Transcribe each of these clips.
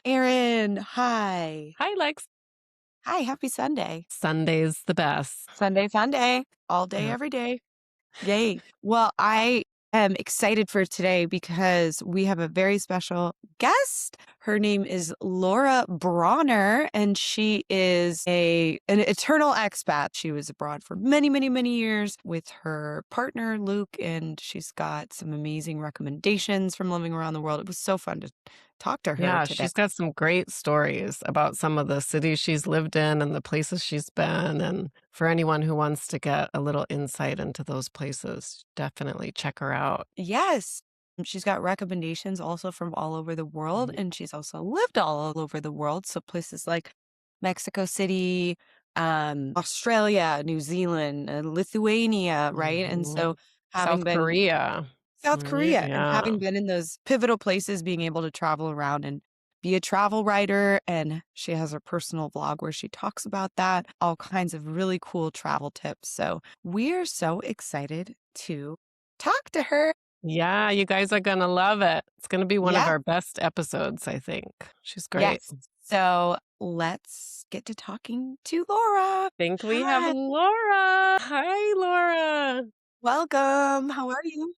Erin, hi. Hi, Lex. Hi, happy Sunday. Sunday's the best. Sunday fun day. All day, Yeah. every day. Yay. Well, I am excited for today because we have a very special guest. Her name is Laura Bronner, and she is an eternal expat. She was abroad for many, many, many years with her partner, Luke, and she's got some amazing recommendations from living around the world. It was so fun to talk to her Yeah, today. she's got some great stories about some of the cities she's lived in and the places she's been. And for anyone who wants to get a little insight into those places, definitely check her out. Yes. She's got recommendations also from all over the world, and she's also lived all over the world. So places like Mexico City, Australia, New Zealand, Lithuania, right? And so having South been Korea. South Korea and Yeah. having been in those pivotal places, being able to travel around and be a travel writer. And she has her personal vlog where she talks about that, all kinds of really cool travel tips. So we're so excited to talk to her. Yeah, you guys are going to love it. It's going to be one of Yeah. our best episodes, I think. She's great. Yes. So let's get to talking to Laura. I think we have Hi. Laura. Hi, Laura. Welcome. How are you?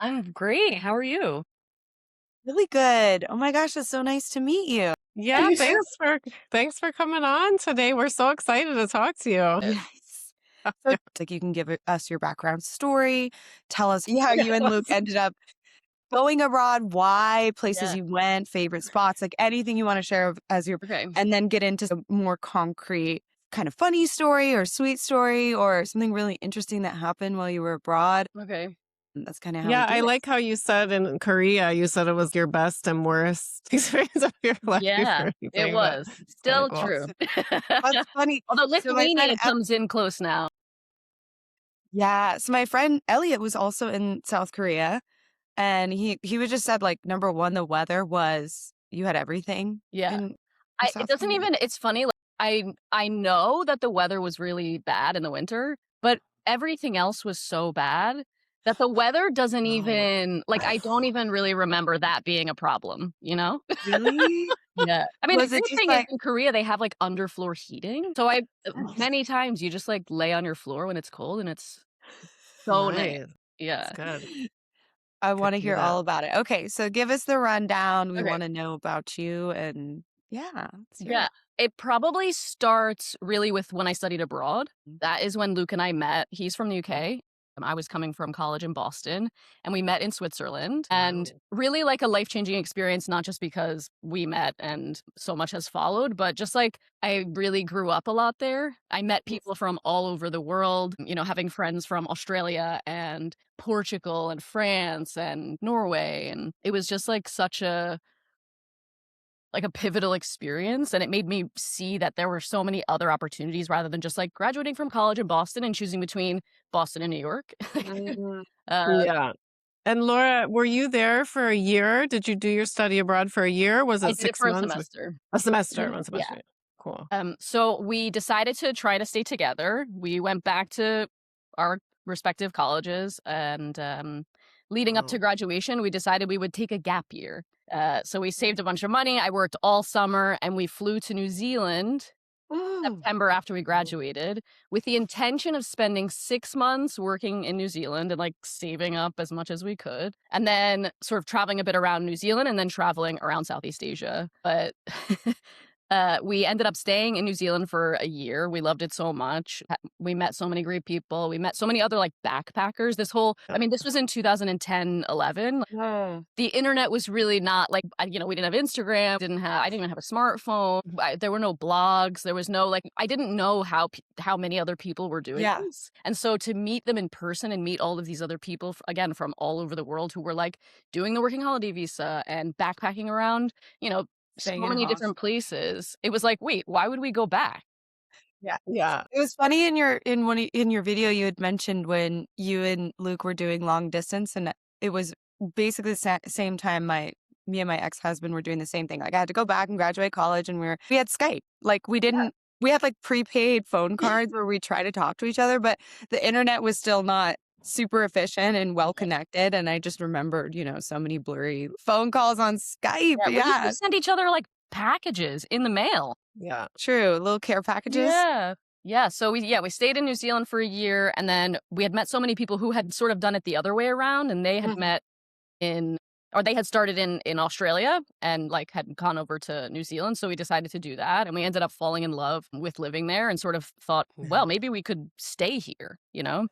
I'm great. How are you? Really good. Oh my gosh, it's so nice to meet you. Yeah, thanks for coming on today. We're so excited to talk to you. Yes. So like you can give us your background story, tell us how you and Luke ended up going abroad, why, places you went, favorite spots, like anything you want to share as your, and then get into a more concrete kind of funny story or sweet story or something really interesting that happened while you were abroad. Okay. And that's kind of how Yeah, we do I it. like how you said in Korea, you said it was your best and worst experience of your life. Yeah, or it anything, was. but Still kinda cool. true. That's funny. Although So my Lithuania friend comes in close now. Yeah. So my friend Elliot was also in South Korea, and he was just said like number one, the weather was you had everything. Yeah. In It South doesn't Korea. even, it's funny. Like, I know that the weather was really bad in the winter, but everything else was so bad that the weather doesn't even, like, I don't even really remember that being a problem, you know? Really? Yeah. I mean, Was the it great just thing is like in Korea, they have like underfloor heating. So many times you just like lay on your floor when it's cold and it's so nice. Nice. Yeah. That's good. I Good want to to hear hear all that. about it. Okay, so give us the rundown. We Okay. want to know about you and let's hear Yeah. it. It probably starts really with when I studied abroad. That is when Luke and I met. He's from the UK. I was coming from college in Boston, and we met in Switzerland. And really like a life-changing experience, not just because we met and so much has followed, but just like I really grew up a lot there. I met people from all over the world, you know, having friends from Australia and Portugal and France and Norway. And it was just like such a pivotal experience, and it made me see that there were so many other opportunities rather than just like graduating from college in Boston and choosing between Boston and New York. Yeah. And Laura, were you there for a year? Did you do your study abroad for a year? Was I it did it 6 for a months? semester. A semester, one Yeah. semester. Cool. So we decided to try to stay together. We went back to our respective colleges, and leading up to graduation, we decided we would take a gap year. So we saved a bunch of money. I worked all summer, and we flew to New Zealand September after we graduated with the intention of spending 6 months working in New Zealand and like saving up as much as we could, and then sort of traveling a bit around New Zealand and then traveling around Southeast Asia. But we ended up staying in New Zealand for a year. We loved it so much. We met so many great people. We met so many other like backpackers. This was in 2010, 11. The internet was really not like, we didn't have Instagram, I didn't even have a smartphone. There were no blogs. There was no, like, I didn't know how many other people were doing this. And so to meet them in person and meet all of these other people, again, from all over the world who were like doing the working holiday visa and backpacking around, so many different places. It was like, wait, why would we go back? Yeah. It was funny in your video you had mentioned when you and Luke were doing long distance, and it was basically the same time me and my ex-husband were doing the same thing. Like I had to go back and graduate college, and we had Skype. Like we had like prepaid phone cards where we try to talk to each other, but the internet was still not super efficient and well connected. And I just remembered, so many blurry phone calls on Skype. We used to send each other like packages in the mail. Yeah. True. Little care packages. Yeah. So we stayed in New Zealand for a year, and then we had met so many people who had sort of done it the other way around, and they had met they had started in Australia and like had gone over to New Zealand. So we decided to do that, and we ended up falling in love with living there, and sort of thought, well, maybe we could stay here, you know?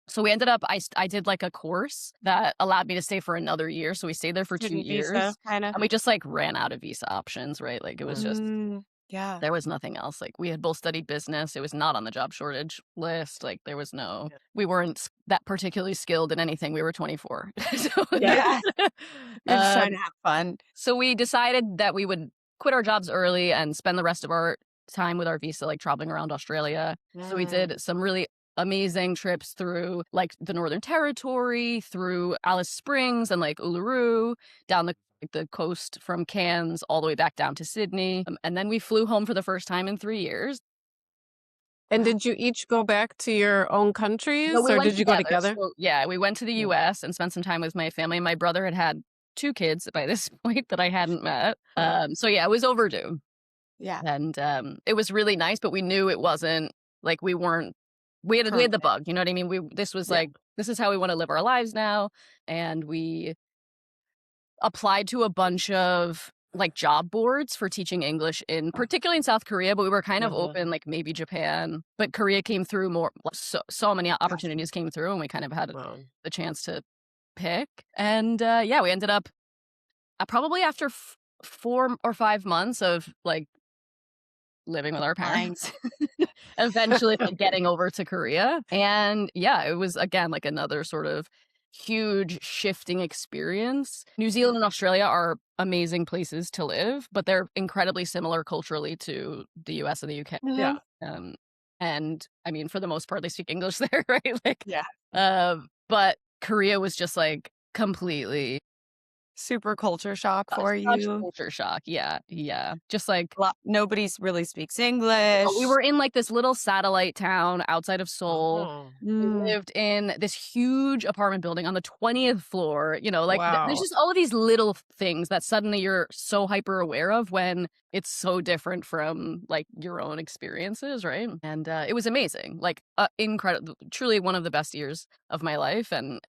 So we ended up, I did like a course that allowed me to stay for another year. So we stayed there for 2 years, kind of. and we just like ran out of visa options, right? Like it was just, yeah. there was nothing else. Like we had both studied business. It was not on the job shortage list. Like there was we weren't that particularly skilled in anything. We were 24. So, Yeah. You're just trying to have fun. So we decided that we would quit our jobs early and spend the rest of our time with our visa, like traveling around Australia. So we did some really amazing trips through like the Northern Territory, through Alice Springs and like Uluru, down the coast from Cairns all the way back down to Sydney. And then we flew home for the first time in 3 years. And did you each go back to your own countries, No, we or went did you go together? So, yeah, we went to the US and spent some time with my family. My brother had 2 kids by this point that I hadn't met. So yeah, it was overdue. Yeah. And it was really nice, but we knew it wasn't like we had the bug, you know what I mean? This was like, this is how we want to live our lives now. And we applied to a bunch of like job boards for teaching English particularly in South Korea, but we were kind of open, like maybe Japan, but Korea came through more. So many opportunities came through, and we kind of had the chance to pick. And we ended up probably after 4 or 5 months of like living with our parents, eventually like, getting over to Korea. And yeah, it was again like another sort of huge shifting experience. New Zealand and Australia are amazing places to live, but they're incredibly similar culturally to the US and the UK. Yeah. And I mean, for the most part, they speak English there, right? Like, Yeah. But Korea was just like completely Super culture shock for such you. culture shock. Yeah. Just like Nobody really speaks English. we were in like this little satellite town outside of Seoul. We lived in this huge apartment building on the 20th floor. You know, like there's just all of these little things that suddenly you're so hyper aware of when it's so different from like your own experiences, right? And it was amazing, like incredible, truly one of the best years of my life, and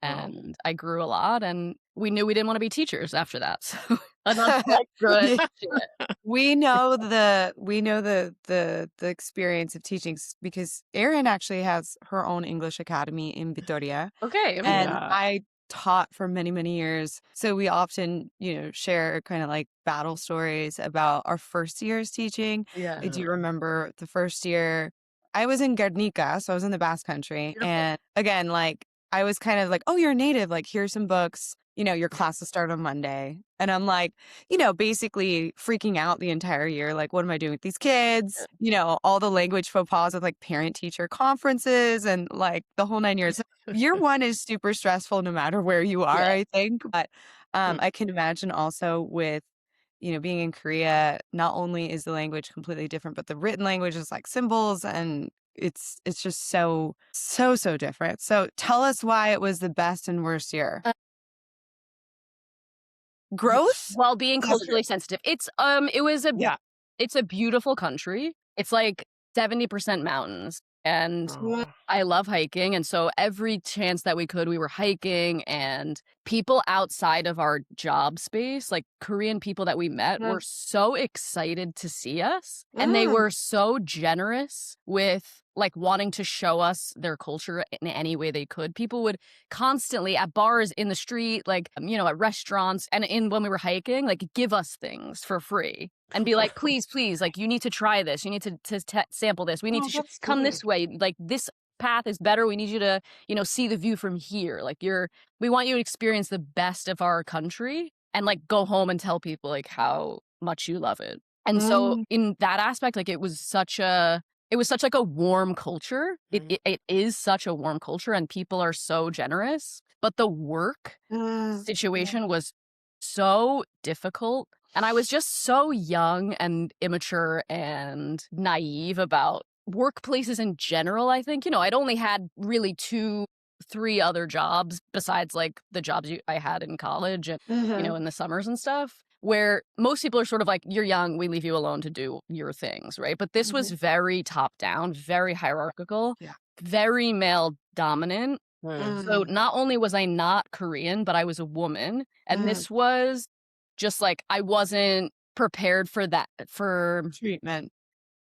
I grew a lot, and we knew we didn't want to be teachers after that. So another like good shit. We know the experience of teaching because Erin actually has her own English academy in Victoria. Okay. And I taught for many, many years. So we often, share kind of like battle stories about our first years teaching. Yeah. I do remember the first year I was in Guernica, so I was in the Basque Country. Beautiful. And again, like I was kind of like, oh, you're a native, like here's some books. Your classes start on Monday. And I'm like, basically freaking out the entire year. Like, what am I doing with these kids? All the language faux pas with like parent teacher conferences and like the whole 9 years. Year 1 is super stressful no matter where you are, I think. But I can imagine also with, being in Korea, not only is the language completely different, but the written language is like symbols, and it's just so different. So tell us why it was the best and worst year. Growth while being culturally sensitive. It's it's a beautiful country. It's like 70% mountains, and I love hiking, and so every chance that we could, we were hiking, and people outside of our job space, like Korean people that we met, were so excited to see us, and they were so generous with like wanting to show us their culture in any way they could. People would constantly at bars, in the street, like, at restaurants, and when we were hiking, like give us things for free and be like, please, like you need to try this. You need to sample this. We need to come this way. Like this path is better. We need you to, see the view from here. Like we want you to experience the best of our country and like go home and tell people like how much you love it. And so in that aspect, like it was such like a warm culture. It is such a warm culture, and people are so generous. But the work situation was so difficult. And I was just so young and immature and naive about workplaces in general, I think. I'd only had really 2-3 other jobs besides like the jobs I had in college and, in the summers and stuff. where most people are sort of like, you're young, we leave you alone to do your things, right? But this was very top down, very hierarchical, Yeah. very male dominant. Mm. So not only was I not Korean, but I was a woman. And this was just like, I wasn't prepared for that, for treatment.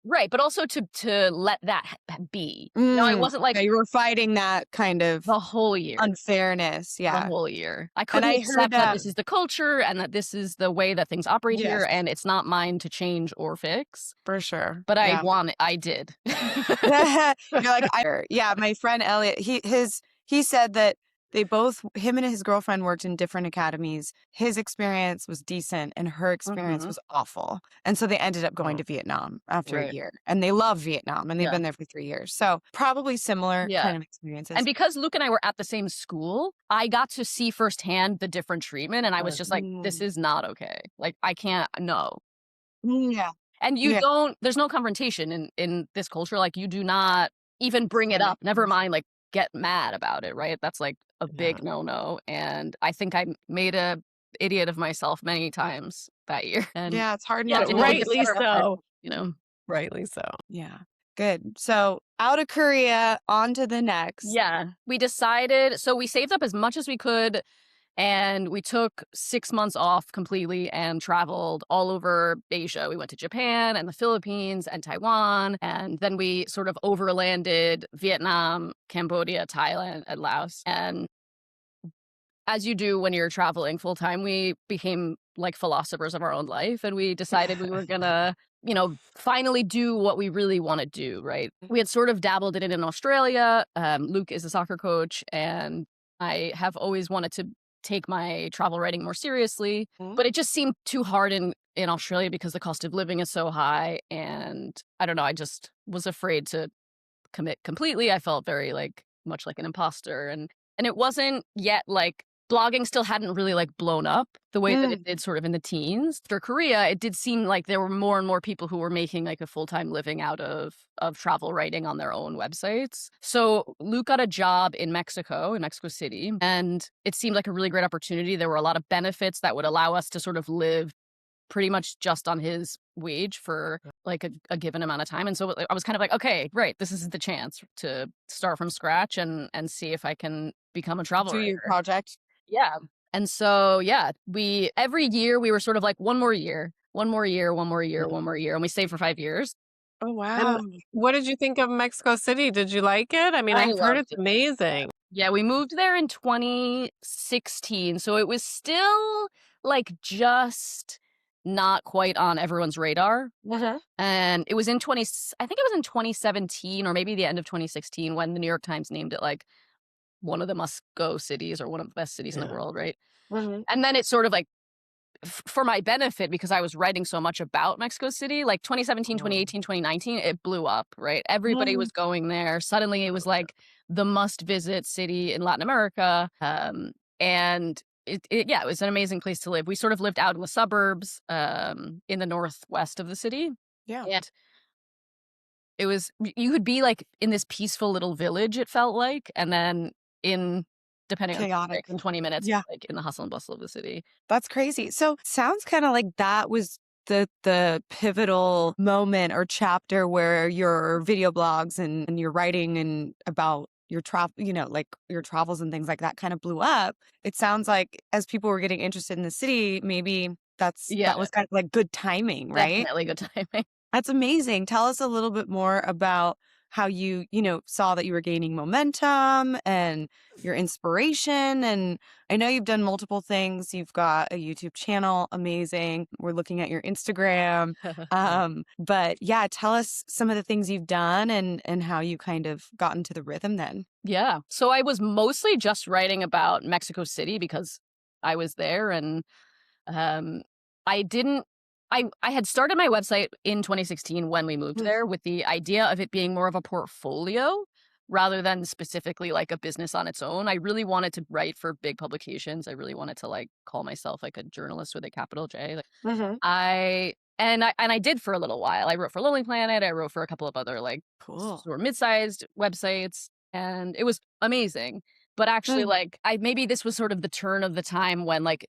right, but also to let that be. You know, I wasn't like Yeah, you were fighting that kind of the whole year. unfairness. The Yeah. whole year. I And couldn't I accept heard that this is the culture and that this is the way that things operate here, Yes. and it's not mine to change or fix. for sure. But Yeah. I did. You're like, yeah, my friend Elliot, he said that him and his girlfriend worked in different academies. His experience was decent and her experience was awful. And so they ended up going to Vietnam after a Right. year. And they love Vietnam and they've Yeah. been there for 3 years. So probably similar Yeah. kind of experiences. And because Luke and I were at the same school, I got to see firsthand the different treatment, and I was just like, this is not okay. Like, I can't, no. Yeah. And you Yeah. don't, there's no confrontation in this culture. Like, you do not even bring it That up. makes Never sense. mind, like, get mad about it, right? That's like a big Yeah. no-no. And I think I made a idiot of myself many times that year. And Yeah, it's hard yeah, not to to. really get Rightly better at it, so. you know? Rightly so. Yeah. Good. So out of Korea, on to the next. Yeah. We decided, so we saved up as much as we could, and we took 6 months off completely and traveled all over Asia. We went to Japan and the Philippines and Taiwan, and then we sort of overlanded Vietnam, Cambodia, Thailand, and Laos. And as you do when you're traveling full time, we became like philosophers of our own life, and we decided we were gonna, you know, finally do what we really want to do, right? We had sort of dabbled in it in Australia. Luke is a soccer coach, and I have always wanted to take my travel writing more seriously, but it just seemed too hard in Australia because the cost of living is so high, and I don't know, I just was afraid to commit completely. I felt very like much like an imposter, and it wasn't yet like blogging still hadn't really like blown up the way that it did sort of in the teens. For Korea, it did seem like there were more and more people who were making like a full-time living out of travel writing on their own websites. So Luke got a job in Mexico City, and it seemed like a really great opportunity. There were a lot of benefits that would allow us to sort of live pretty much just on his wage for like a given amount of time. And so I was kind of like, okay, right, this is the chance to start from scratch and see if I can become a travel Do writer. your project. Yeah. And so, yeah, every year we were sort of like one more year, and we stayed for 5 years. Oh, wow. And what did you think of Mexico City? Did you like it? I mean, I I've heard loved it's it. amazing. Yeah, we moved there in 2016. So it was still like just not quite on everyone's radar. And it was I think it was in 2017 or maybe the end of 2016 when the New York Times named it like one of the must-go cities or one of the best cities in the world, right? And then it's sort of like, for my benefit, because I was writing so much about Mexico City, like 2017, 2018, 2019, it blew up, right? Everybody was going there. Suddenly it was like the must-visit city in Latin America. And it was an amazing place to live. We sort of lived out in the suburbs in the northwest of the city. Yeah. And it was, you could be like in this peaceful little village, it felt like, and then depending on Chaotic. in 20 minutes, Yeah. like in the hustle and bustle of the city. That's crazy. So sounds kind of like that was the pivotal moment or chapter where your video blogs and your writing and about your travel, like your travels and things like that kind of blew up. It sounds like as people were getting interested in the city, maybe that was kind of like good timing, right? Definitely good timing. That's amazing. Tell us a little bit more about how you, saw that you were gaining momentum and your inspiration. And I know you've done multiple things. You've got a YouTube channel. Amazing. We're looking at your Instagram. But yeah, tell us some of the things you've done and how you kind of got into the rhythm then. Yeah. So I was mostly just writing about Mexico City because I was there, and I had started my website in 2016 when we moved there with the idea of it being more of a portfolio rather than specifically like a business on its own. I really wanted to write for big publications. I really wanted to like call myself like a journalist with a capital J. I did for a little while. I wrote for Lonely Planet. I wrote for a couple of other like sort of mid-sized websites, and it was amazing. But actually, like maybe this was sort of the turn of the time when like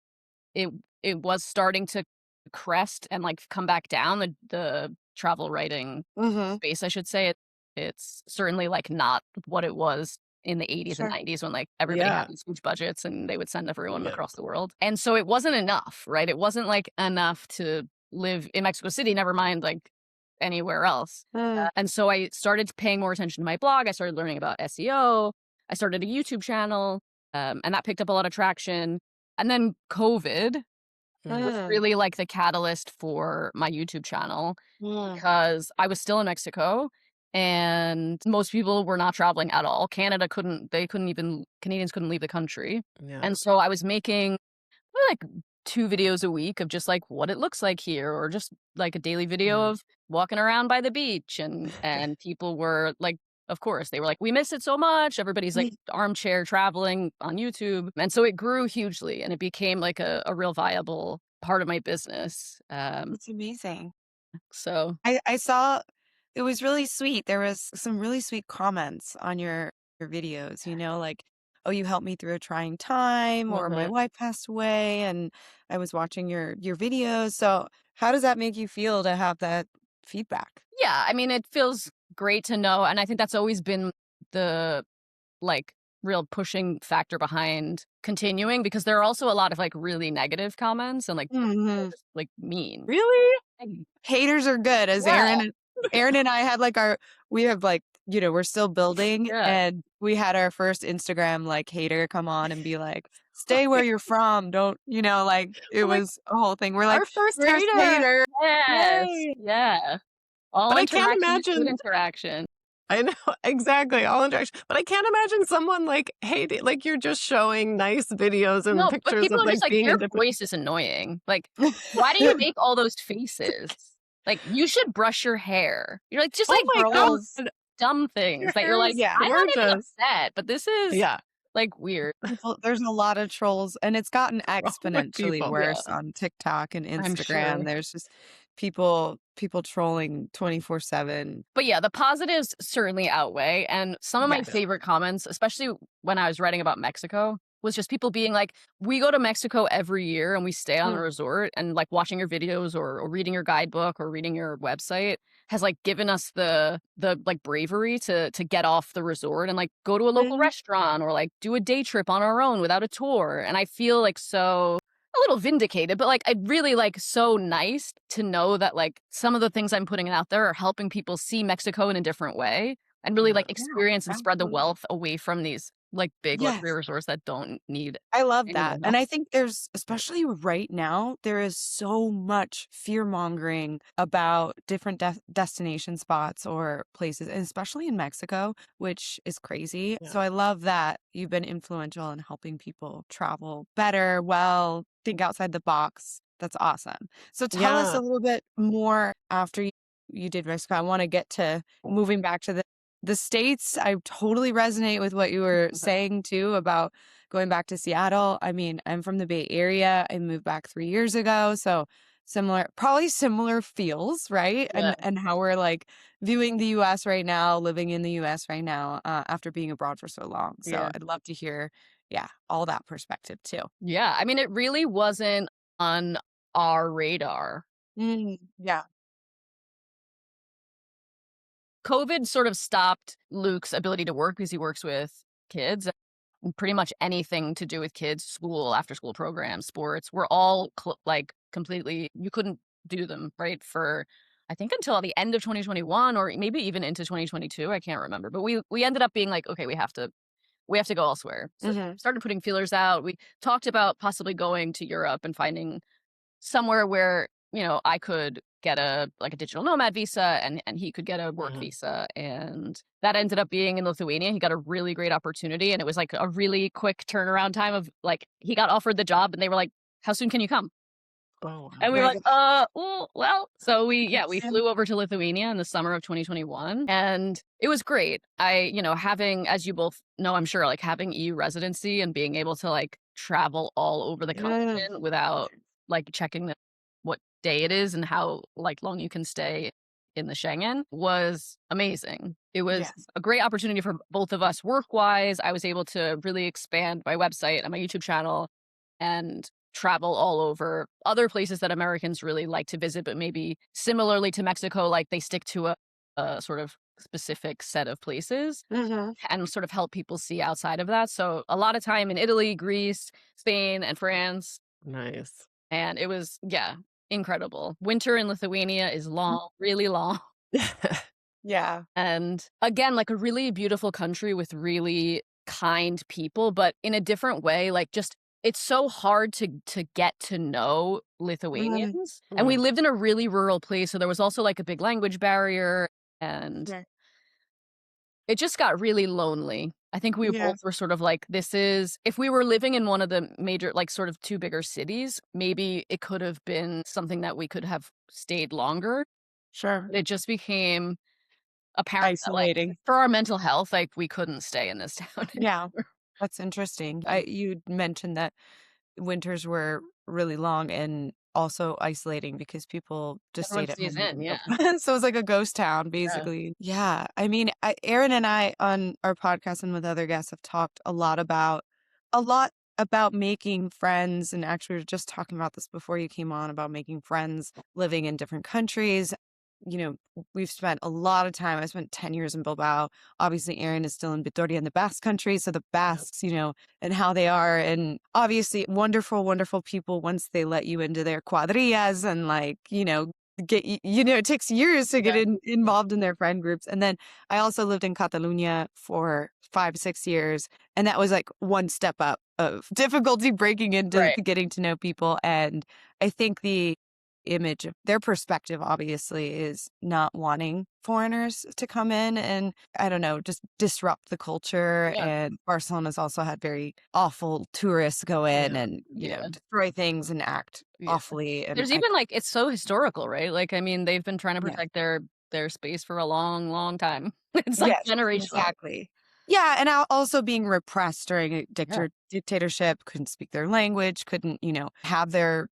it was starting to crest and like come back down the travel writing Mm-hmm. space, I should say. It's certainly like not what it was in the 80s and Sure. 90s when like everybody Yeah. had these huge budgets and they would send everyone Yeah. across the world. And so it wasn't enough, right? It wasn't like enough to live in Mexico City, never mind like anywhere else. Mm. And so I started paying more attention to my blog. I started learning about SEO. I started a YouTube channel, and that picked up a lot of traction. And then COVID was Mm. really like the catalyst for my YouTube channel Mm. because I was still in Mexico and most people were not traveling at all. Canadians couldn't leave the country. Yeah. And so I was making like 2 videos a week of just like what it looks like here, or just like a daily video Yeah. of walking around by the beach, and people were like, of course, they were like, we miss it so much. Everybody's like armchair traveling on YouTube. And so it grew hugely and it became like a real viable part of my business. It's amazing. So I saw it was really sweet. There was some really sweet comments on your videos, like, oh, you helped me through a trying time, or my Mhm. wife passed away and I was watching your videos. So how does that make you feel to have that feedback? yeah, I mean, it feels great to know. And I think that's always been the like real pushing factor behind continuing, because there are also a lot of like really negative comments and like Hmm. just, like mean. Really? Like, Haters are good, as yeah, Aaron and I had like we have like, we're still building, yeah. and we had our first Instagram like hater come on and be like, stay where you're from. Don't, like it I'm like, was a whole thing. We're like, our first first hater. hater. Yes. Yay. Yeah. All But I can't interaction is good imagine. interaction. I know, exactly, all interaction. But I can't imagine someone like hating, like you're just showing nice videos and No, but pictures people of are like just like, being your in different. voice is annoying. Like, why do you make all those faces? Like, you should brush your hair. You're like, just Oh like my Girls. God, dumb your things that hair you're like, is Yeah. I'm not even gorgeous. upset, but this is Yeah, like weird. There's a lot of trolls, and it's gotten wrong with exponentially people. Yeah, worse on TikTok and I'm sure. Instagram. There's just people trolling 24/7. But yeah, the positives certainly outweigh. And some of my Yes. favorite comments, especially when I was writing about Mexico, was just people being like, we go to Mexico every year and we stay on a Mm. resort, and like watching your videos or reading your guidebook or reading your website has like given us the like bravery to get off the resort and like go to a local Mhm. restaurant or like do a day trip on our own without a tour. And I feel like so a little vindicated, but like I really like so nice to know that like some of the things I'm putting out there are helping people see Mexico in a different way and really Yeah. like Yeah, experience and spread the absolutely. wealth away from these like big luxury Yes. resorts that don't need I love anyone that. And else. I think there's, especially right now, there is so much fear mongering about different destination spots or places, and especially in Mexico, which is crazy. Yeah. So I love that you've been influential in helping people travel better, well, think outside the box. That's awesome. So tell us Yeah. a little bit more after you did Mexico. I want to get to moving back to the States. I totally resonate with what you were saying too about going back to Seattle. I mean, I'm from the Bay Area. I moved back 3 years ago. So probably similar feels, right? Yeah. And how we're like viewing the US right now, living in the US right now, after being abroad for so long. So Yeah. I'd love to hear, all that perspective too. Yeah. I mean, it really wasn't on our radar. Yeah. COVID sort of stopped Luke's ability to work because he works with kids. And pretty much anything to do with kids, school, after school programs, sports, were all like completely, you couldn't do them, right? For I think until the end of 2021 or maybe even into 2022. I can't remember. But we ended up being like, okay, we have to go elsewhere. So Mhm. started putting feelers out. We talked about possibly going to Europe and finding somewhere where, I could get a digital nomad visa and he could get a work Mhm. visa. And that ended up being in Lithuania. He got a really great opportunity, and it was like a really quick turnaround time of like, he got offered the job and they were like, how soon can you come? Oh, And we were like, well, so we Yeah. flew over to Lithuania in the summer of 2021, and it was great. Having, as you both know, I'm sure, like having EU residency and being able to like travel all over the continent without like checking what day it is and how like long you can stay in the Schengen was amazing. It was Yes. a great opportunity for both of us work-wise. I was able to really expand my website and my YouTube channel and travel all over other places that Americans really like to visit, but maybe similarly to Mexico, like they stick to a sort of specific set of places and sort of help people see outside of that. So a lot of time in Italy, Greece, Spain, and France. Nice. And it was, yeah, incredible. Winter in Lithuania is long, really long. Yeah. And again, like a really beautiful country with really kind people, but in a different way. Like just it's so hard to get to know Lithuanians. And we lived in a really rural place, so there was also like a big language barrier, and Yeah. it just got really lonely. I think we Yeah. both were sort of like, this is, if we were living in one of the major, like sort of two bigger cities, maybe it could have been something that we could have stayed longer. Sure. But it just became apparent that, like, Isolating. for our mental health, like, we couldn't stay in this town Yeah. anymore. That's interesting. You mentioned that winters were really long and also isolating because people just Everyone stayed at stays home. in, yeah. So it was like a ghost town, Yeah. basically. Yeah. I mean, Erin and I on our podcast and with other guests have talked a lot about making friends. And actually, we were just talking about this before you came on about making friends living in different countries. You know, we've spent a lot of time. I spent 10 years in Bilbao. Obviously, Erin is still in Vitoria in the Basque country. So the Basques, you know, and how they are. And obviously, wonderful, wonderful people once they let you into their cuadrillas and like, you know, it takes years to get involved in their friend groups. And then I also lived in Catalonia for 5-6 years. And that was like one step up of difficulty breaking into getting to know people. And I think the image of their perspective obviously is not wanting foreigners to come in and I don't know, just disrupt the culture. Yeah. And Barcelona's also had very awful tourists go in and you know destroy things and act awfully. And there's even like it's so historical, right? Like I mean, they've been trying to protect their space for a long, long time. It's like generational. Exactly. Yeah, and also being repressed during a dictatorship, couldn't speak their language, couldn't, you know, have their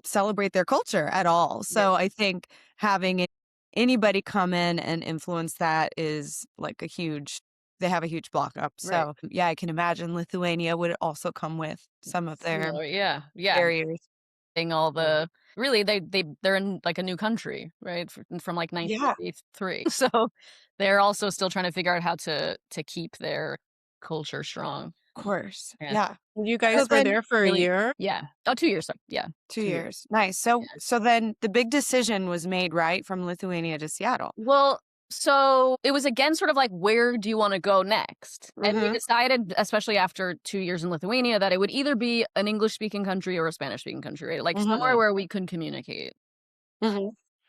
celebrate their culture at all. So I think having anybody come in and influence that is like they have a huge block up. So yeah, I can imagine Lithuania would also come with some of their barriers. All the really they're in like a new country, right? From like 1983. So they're also still trying to figure out how to keep their culture strong. Of course. Yeah. You guys were there for a year? Yeah. Oh, 2 years. Sorry. Yeah. 2 years. Nice. So then the big decision was made, right? From Lithuania to Seattle. Well, so it was again sort of like, where do you want to go next? And we decided, especially after 2 years in Lithuania, that it would either be an English-speaking country or a Spanish-speaking country, right? Like somewhere where we could communicate.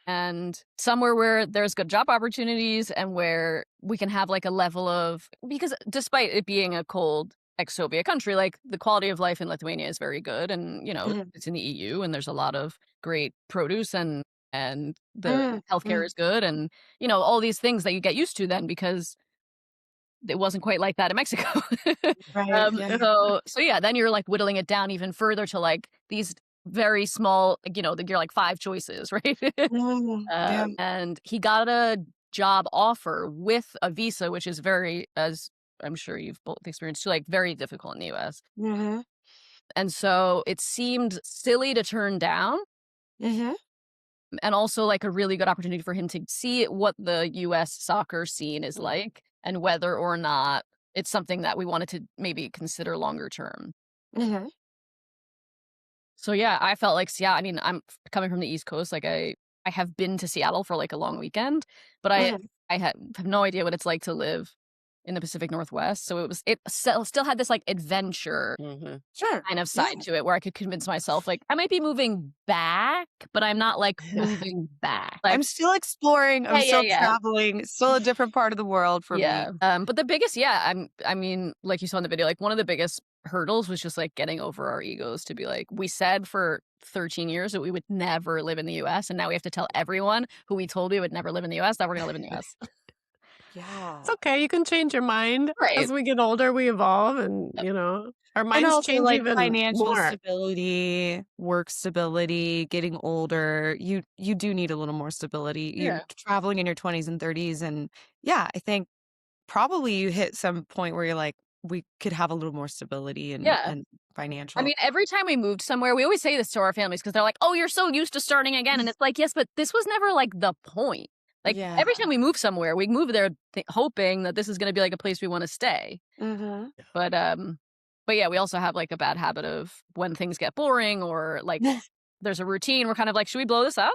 And somewhere where there's good job opportunities and where we can have like a level of, because despite it being a cold ex-Soviet country, like the quality of life in Lithuania is very good. And, you know, it's in the EU and there's a lot of great produce and the healthcare is good. And, you know, all these things that you get used to then because it wasn't quite like that in Mexico. So yeah, then you're like whittling it down even further to like these very small, you know, you're like 5 choices, right? And he got a job offer with a visa, which is very, as I'm sure you've both experienced too, like very difficult in the US. And so it seemed silly to turn down. And also like a really good opportunity for him to see what the US soccer scene is like and whether or not it's something that we wanted to maybe consider longer term. So yeah, I felt like I mean, I'm coming from the East Coast. Like I have been to Seattle for like a long weekend, but I have no idea what it's like to live in the Pacific Northwest. So it still had this like adventure kind of side to it where I could convince myself like I might be moving back, but I'm not like moving back. Like, I'm still exploring. I'm still traveling. It's still a different part of the world for me. But the biggest, I mean, like you saw in the video, like one of the biggest hurdles was just like getting over our egos to be like, we said for 13 years that we would never live in the US. And now we have to tell everyone who we told we would never live in the US that we're going to live in the US. It's okay. You can change your mind. As we get older, we evolve and, you know, our minds change like even financial more. stability, work stability, getting older. You do need a little more stability. You're traveling in your 20s and 30s. And I think probably you hit some point where you're like, we could have a little more stability Yeah. and I financial. mean, every time we moved somewhere, we always say this to our families because they're like, "Oh, you're so used to starting again." And it's like, yes, but this was never like the point. Like Yeah. every time we move somewhere, we move there hoping that this is going to be like a place we want to stay. Mm-hmm. But yeah, we also have like a bad habit of when things get boring or like there's a routine, we're kind of like, should we blow this up?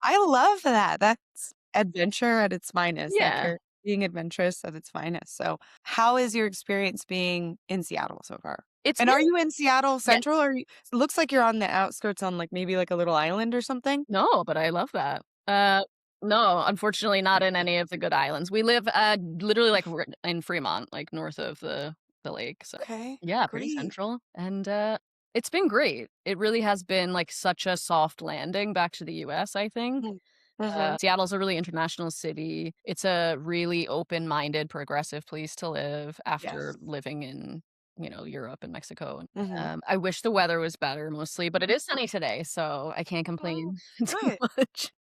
I love that. That's adventure at its finest. Like Yeah. you're being adventurous at its finest. So, how is your experience being in Seattle so far? It's And been, are you in Seattle yeah, Central? Or it looks like you're on the outskirts on like maybe like a little island or something? no, but I love that. No, unfortunately, not in any of the good islands. We live literally like in Fremont, like north of the lake. So Okay, yeah, pretty great. central, and it's been great. It really has been like such a soft landing back to the U.S. I think. Mm-hmm. Seattle's a really international city. It's a really open-minded, progressive place to live after Yes. living in, Europe and Mexico. Mm-hmm. I wish the weather was better mostly, but it is sunny today, so I can't Oh, complain too good. much.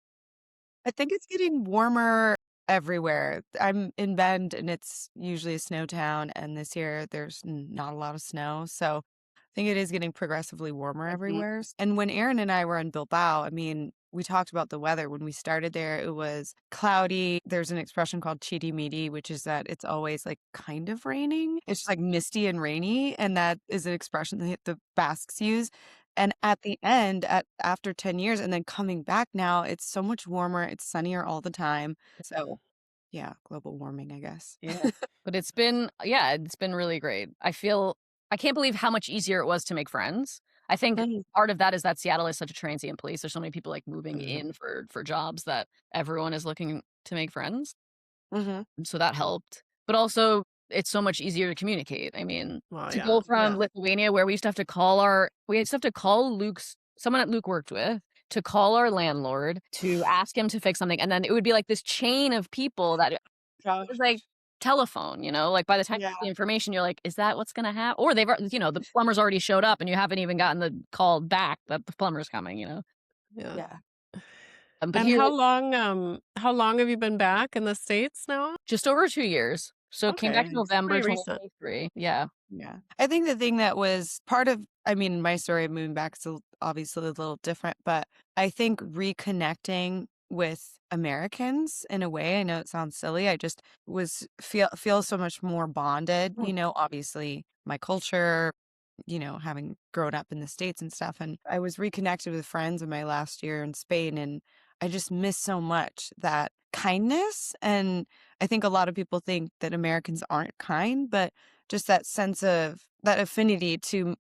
I think it's getting warmer everywhere. I'm in Bend and it's usually a snow town, and this year there's not a lot of snow. So I think it is getting progressively warmer Mhm. everywhere. And when Erin and I were in Bilbao, I mean, we talked about the weather. When we started there, it was cloudy. There's an expression called chidi midi, which is that it's always like kind of raining. It's just like misty and rainy. And that is an expression that the Basques use. And at the end, after 10 years and then coming back now, it's so much warmer, it's sunnier all the time. So, yeah, global warming, I guess. Yeah. But it's been really great. I can't believe how much easier it was to make friends. I think Mhm, part of that is that Seattle is such a transient place. There's so many people like moving Mhm. in for jobs that everyone is looking to make friends. mhm. So that helped. But also it's so much easier to communicate. I mean, Well, to yeah, go from yeah. Lithuania where we used to have to call someone that Luke worked with to call our landlord to ask him to fix something. And then it would be like this chain of people that it Gosh, was like telephone, like by the time you yeah, get the information, you're like, is that what's gonna happen? Or the plumber's already showed up and you haven't even gotten the call back that the plumber's coming. Yeah. yeah. But And here how long have you been back in the States now? just over 2 years. So came back Okay, so November pretty recent. 2023. Yeah. Yeah. I think the thing that was part of, I mean, my story of moving back is obviously a little different, but I think reconnecting with Americans in a way, I know it sounds silly. I just feel so much more bonded, obviously my culture, having grown up in the States and stuff. And I was reconnected with friends in my last year in Spain, and I just miss so much that kindness. And I think a lot of people think that Americans aren't kind, but just that sense of that affinity to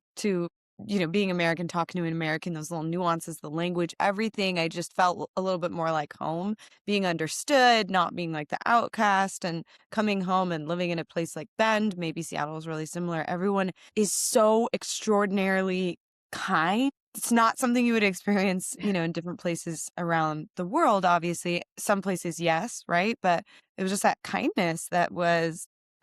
being American, talking to an American, those little nuances, the language, everything. I just felt a little bit more like home, being understood, not being like the outcast, and coming home and living in a place like Bend. Maybe Seattle is really similar. Everyone is so extraordinarily kind. It's not something you would experience, in different places around the world, obviously. Some places, yes, right? But it was just that kindness that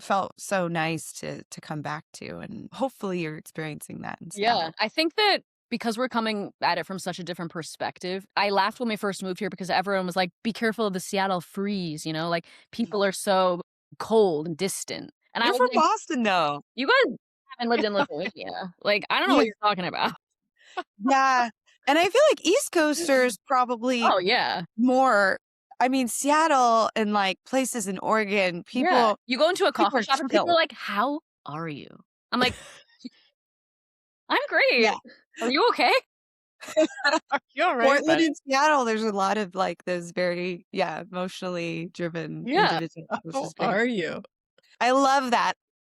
felt so nice to come back to, and hopefully you're experiencing that in Yeah. Seattle. I think that because we're coming at it from such a different perspective, I laughed when we first moved here because everyone was like, be careful of the Seattle freeze, like people are so cold and distant. And I You're was from like, Boston, though. you guys haven't lived in Lithuania. Like, I don't know what Yeah. you're talking about. Yeah. And I feel like East Coasters probably Oh, yeah. more, I mean, Seattle and like places in Oregon, Yeah. people You go into a people coffee are shop and people are chill. like, how are you? I'm like, I'm great. Yeah. Are you okay? You're right, Portland but and Seattle, there's a lot of like those very, emotionally driven Yeah. individuals, which how is great. are you? I love that.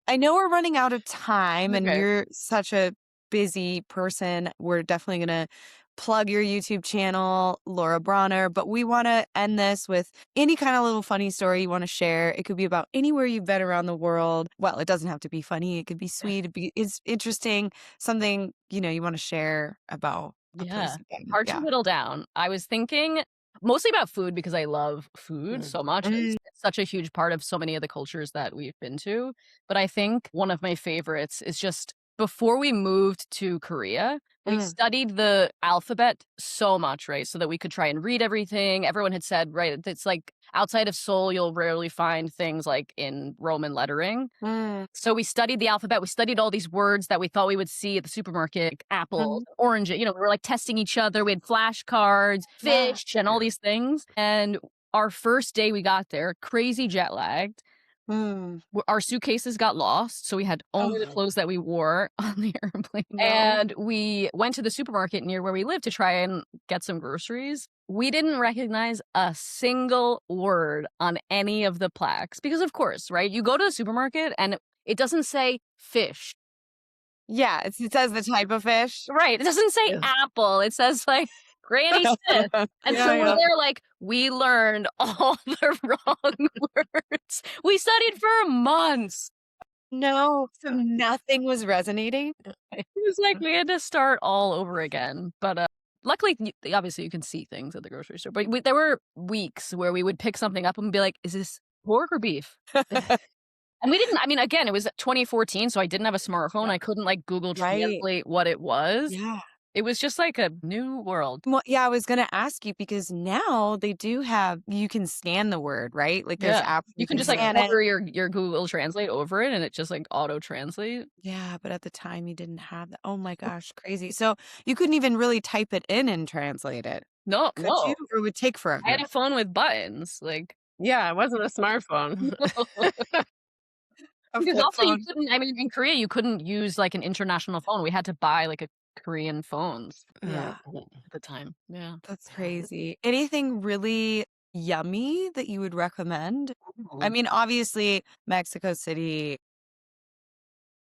I know we're running out of time and Okay. you're such a busy person. We're definitely going to plug your YouTube channel, Laura Bronner, but we want to end this with any kind of little funny story you want to share. It could be about anywhere you've been around the world. Well, it doesn't have to be funny. It could be sweet. It's interesting. Something, you want to share about a place Yeah. you've been. Hard to Yeah. whittle down. I was thinking mostly about food because I love food Mm. so much. Mm, It's such a huge part of so many of the cultures that we've been to. But I think one of my favorites is just before we moved to Korea, We Mm. studied the alphabet so much, right? So that we could try and read everything. Everyone had said, right, it's like outside of Seoul, you'll rarely find things like in Roman lettering. Mm. So we studied the alphabet. We studied all these words that we thought we would see at the supermarket, like apples, oranges. We were like testing each other. We had flashcards, Yeah. fish, and all these things. And our first day we got there, crazy jet lagged. Mm. Our suitcases got lost, so we had only the Oh. clothes that we wore on the airplane. No. And we went to the supermarket near where we live to try and get some groceries. We didn't recognize a single word on any of the plaques because, of course, right? You go to the supermarket and it doesn't say fish. Yeah, it says the type of fish. Right. It doesn't say Yes. apple. It says like Granny Smith. And so Yeah. we're there like, we learned all the wrong words. We studied for months. No, so nothing was resonating. It was like we had to start all over again. But luckily, obviously, you can see things at the grocery store. But there were weeks where we would pick something up and be like, is this pork or beef? And we didn't, I mean, again, it was 2014, so I didn't have a smartphone. I couldn't like Google Right. translate what it was. Yeah. It was just like a new world. Well, yeah, I was gonna ask you because now they do have you can scan the word, right? Like there's Yeah. apps You can just like scan it. hover your Google Translate over it and it just like auto translate. Yeah, but at the time you didn't have that. Oh my gosh, crazy. So you couldn't even really type it in and translate it. No, Could no. you? Or it would take forever. I had a phone with buttons. Like, Yeah, it wasn't a smartphone. A because flip also you phone. couldn't, I mean, in Korea, you couldn't use like an international phone. We had to buy like a Korean phones Yeah, at the time. Yeah. that's crazy. Anything really yummy that you would recommend? I mean, obviously Mexico City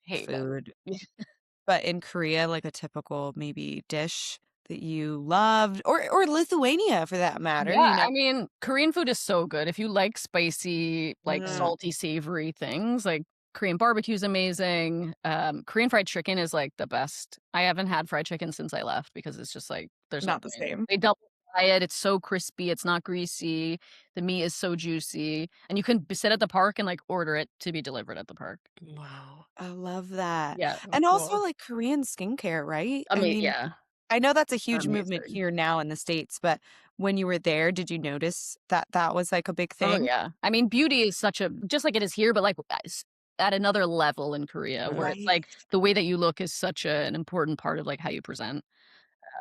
Hate that. food, but in Korea, like a typical maybe dish that you loved, or Lithuania for that matter. Yeah, I mean, Korean food is so good. If you like spicy, like Mm. salty, savory things, like Korean barbecue is amazing. Korean fried chicken is like the best. I haven't had fried chicken since I left because it's just like there's no Not the point. same. They double fry it. It's so crispy. It's not greasy. The meat is so juicy, and you can sit at the park and like order it to be delivered at the park. Wow. I love that. Yeah, And also cool. like Korean skincare, right? I I mean, mean, yeah. I know that's a huge movement Amazing. here now in the States, but when you were there, did you notice that that was like a big Oh thing? yeah. I mean, beauty is such a just like it is here, but like at another level in Korea, where it's Right. like the way that you look is such an important part of like how you present.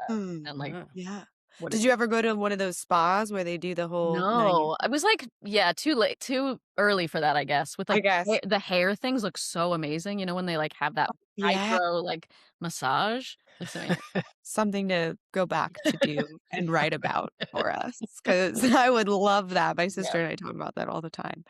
Hmm. And like Yeah. Yeah. what Did you ever go to one of those spas where they do the whole 90? No, I was like, yeah, too late, too early for that, I guess. With I like guess. the hair things look so amazing, when they like have that Yeah. hydro like massage. Looks amazing. Something to go back to do and write about for us because I would love that. My sister and I talk about that all the time.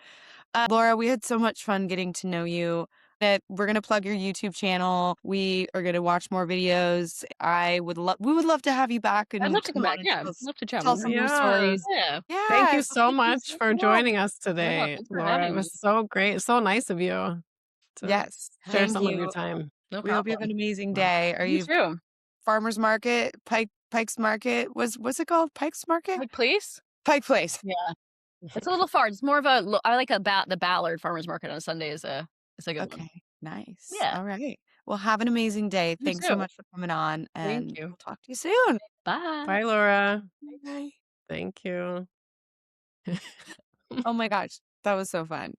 Laura, we had so much fun getting to know you. We're going to plug your YouTube channel. We are going to watch more videos. We would love to have you back and I'd love to come on back. and Yeah, tell love to chat tell more. some more Yeah. stories. Yeah. Yeah. Thank you so so much so for much. joining us Yeah, today, thanks for Laura. It having me. was so great. So nice of you to Yes. share Thank some of you. your time. No We hope you have problem. an amazing day. Are You you too. Farmers Market, Pike's Market? What's it called? Pike's Market? Like, please? Pike Place. Yeah. It's a little far. It's more of a I like the Ballard Farmers Market on a Sunday is a good one. Okay. Nice. Yeah. All right. Well, have an amazing day. You Thanks so too. much for coming on, Thank and you. we'll talk to you soon. Bye. Bye, Laura. Bye. Thank you. Oh my gosh, that was so fun.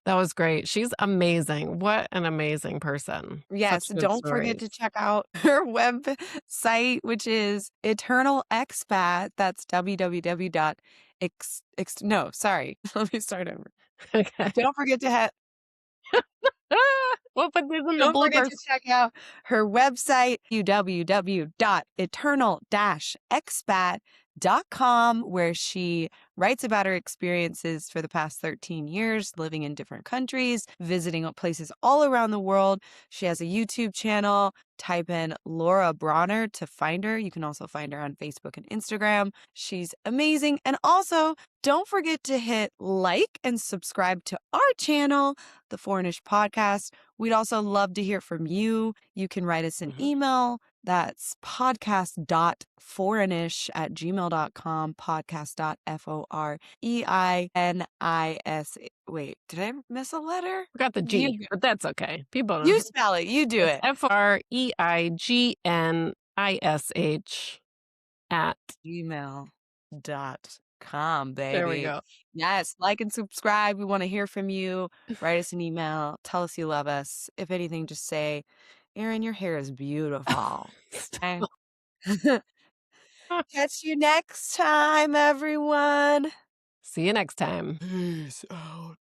That was great. She's amazing. What an amazing person. Yes, Such good don't forget to stories. check out her website, which is Eternal Expat. That's no, sorry. Let me start over. Okay. Don't forget to We'll put these in the Don't forget bloopers. to check out her website, www.eternal-expat.com, where she writes about her experiences for the past 13 years, living in different countries, visiting places all around the world. She has a YouTube channel. Type in Laura Bronner to find her. You can also find her on Facebook and Instagram. She's amazing. And also, don't forget to hit like and subscribe to our channel, the Foreignish Podcast. We'd also love to hear from you. You can write us an email. That's podcast.foreignish@gmail.com, podcast.foreignis. Wait, did I miss a letter? We got the G, but that's okay. People You know. spell it. You do it. It's Foreignish ISH at. gmail.com, There we baby. go. Yes, like and subscribe. We want to hear from you. Write us an email. Tell us you love us. If anything, just say, Erin, your hair is beautiful. Okay? Catch you next time, everyone. See you next time. Peace out.